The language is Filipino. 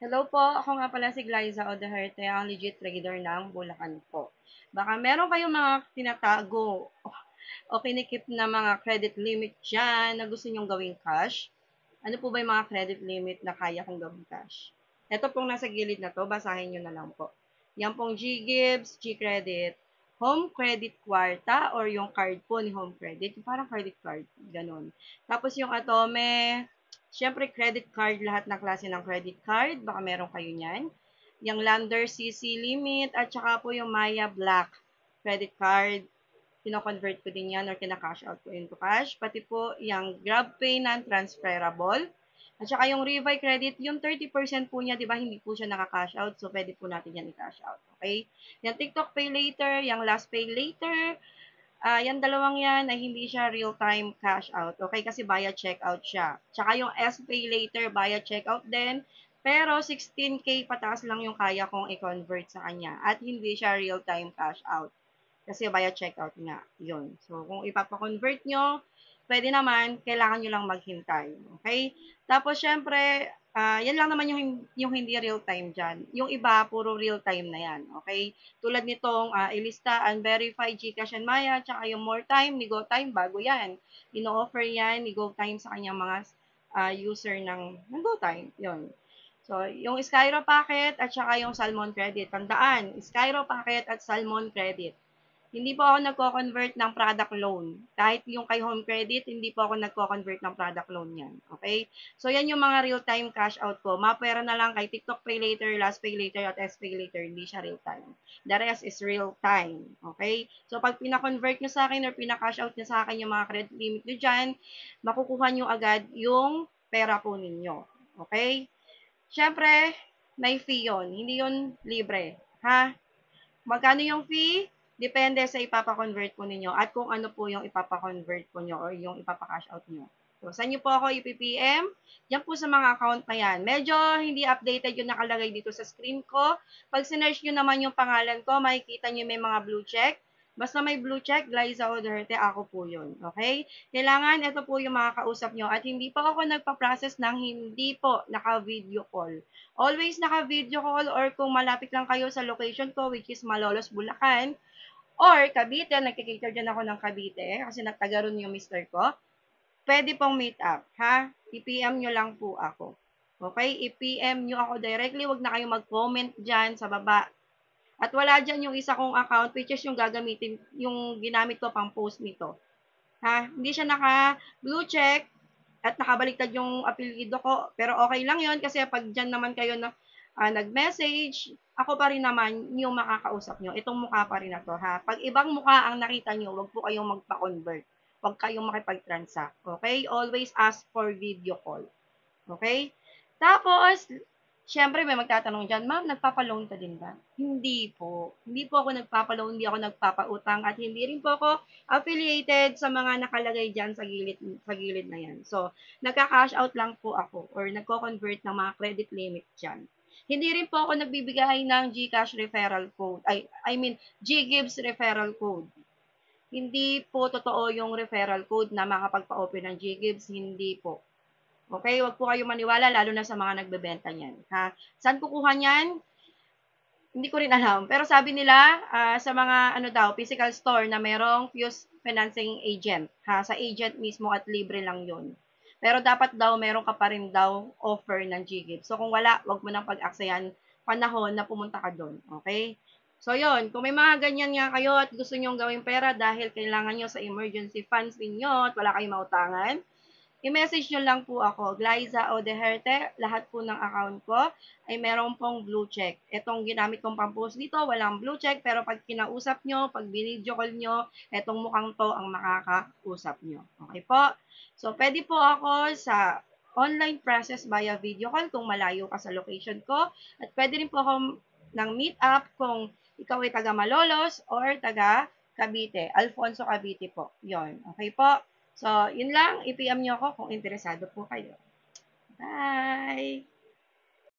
Hello po, ako nga pala si Glyza Odeherte, ang legit trader ng Bulacan po. Baka meron kayong mga tinatago o kinikip na mga credit limit dyan na gusto nyong gawing cash. Ano po ba yung mga credit limit na kaya kong gawing cash? Ito pong nasa gilid na to, basahin nyo na lang po. Yan pong G-Gibbs, G-Credit, Home Credit Kwarta or yung card po ni Home Credit, yung parang credit card, ganun. Tapos yung Atome, syempre credit card, lahat ng klase ng credit card, baka meron kayo niyan. Yung Lander CC Limit at saka po yung Maya Black credit card, kino-convert ko din yan or kina-cash out ko into cash. Pati po yung GrabPay non-transferable. At saka yung Revi Credit, yung 30% po niya, di ba, hindi po siya naka-cash out. So, pwede po natin yan i-cash out. Okay? Yung TikTok Pay Later, yung Last Pay Later, yung dalawang yan ay hindi siya real-time cash out. Okay? Kasi via checkout siya. Tsaka yung S-Pay Later, via checkout din. Pero 16K pataas lang yung kaya kong i-convert sa kanya. At hindi siya real-time cash out. Kasi via checkout nga. Yun. So, kung ipapa-convert nyo, pwede naman, kailangan nyo lang maghintay. Okay? Tapos, syempre, yan lang naman yung hindi real-time dyan. Yung iba, puro real-time na yan. Okay? Tulad nitong ilista, unverify, Gcash and Maya, tsaka yung more time, ni GoTime, bago yan. Ino-offer yan ni GoTime sa kanyang mga user ng GoTime. Yun. So, yung Skyro Packet at saka yung Salmon Credit. Tandaan, Skyro Packet at Salmon Credit. Hindi po ako nagko-convert ng product loan. Kahit yung kay Home Credit, hindi po ako nagko-convert ng product loan yan. Okay? So, yan yung mga real-time cash out ko. Mapera na lang kay TikTok Pay Later, Last Pay Later, at S Pay Later. Hindi siya real-time. The rest is real-time. Okay? So, pag pina-convert nyo sa akin or pina-cash out nyo sa akin yung mga credit limit nyo dyan, makukuha nyo agad yung pera po ninyo. Okay? Siyempre, may fee yun. Hindi yun libre. Ha? Magkano yung fee? Depende sa ipapa-convert po ninyo at kung ano po yung ipapa-convert po nyo or yung ipapa-cash out nyo. So, saan nyo po ako ipipm? Yan po sa mga account na yan. Medyo hindi updated yung nakalagay dito sa screen ko. Pag sinerge nyo naman yung pangalan ko, makikita nyo may mga blue check. Basta may blue check, Glyza Oderte, ako po yun. Okay? Kailangan, ito po yung makakausap nyo. At hindi po ako nagpa-process ng hindi po naka-video call. Always naka-video call or kung malapit lang kayo sa location ko, which is Malolos, Bulacan, or Cavite, nagkikater din ako ng Cavite kasi nagtaga ron yung mister ko, pwede pong meet up, ha? I-PM nyo lang po ako. Okay? I-PM nyo ako directly. Huwag na kayo mag-comment dyan sa baba. At wala dyan yung isa kong account, which is yung gagamitin, yung ginamit ko pang post nito. Ha? Hindi siya naka-blue check at nakabaliktad yung apelyido ko. Pero okay lang yon kasi pag dyan naman kayo na nag-message, ako pa rin naman yung makakausap nyo. Itong mukha pa rin na to, ha? Pag ibang mukha ang nakita nyo, wag po kayong magpa-convert. Wag kayong makipag-transact. Okay? Always ask for video call. Okay? Tapos, syempre may magtatanong dyan, ma'am, nagpapa-loan ka din ba? Hindi po. Hindi po ako nagpapa-loan, hindi ako nagpapautang, at hindi rin po ako affiliated sa mga nakalagay dyan sa gilid na yan. So, nagka-cash out lang po ako or nagko-convert ng mga credit limit dyan. Hindi rin po ako nagbibigay ng GCash referral code. I mean, GGives referral code. Hindi po totoo yung referral code na makapagpa-open ng GGives. Hindi po. Okay, wag po kayong maniwala lalo na sa mga nagbebenta niyan, ha. Saan kukuha niyan? Hindi ko rin alam. Pero sabi nila sa mga ano daw, physical store na merong Fuse Financing Agent, ha, sa agent mismo at libre lang 'yon. Pero dapat daw meron ka pa rin daw offer ng GGives. So kung wala, wag mo nang pag-aksayan panahon na pumunta ka doon, okay? So 'yon, kung may mga ganyan nga kayo at gusto niyo gawing pera dahil kailangan niyo sa emergency funds ninyo at wala kayong mautangan, i-message nyo lang po ako, Glyza Odeherte, lahat po ng account ko ay meron pong blue check. Itong ginamit kong pang-post dito, walang blue check, pero pag kinausap nyo, pag binidyo call nyo, etong mukhang to ang makakausap nyo. Okay po? So, pwede po ako sa online process via video call kung malayo ka sa location ko. At pwede rin po ako ng meet up kung ikaw ay taga Malolos or taga Cavite. Alfonso Cavite po. Yon. Okay po? So, yun lang. I-PM nyo ako kung interesado po kayo. Bye!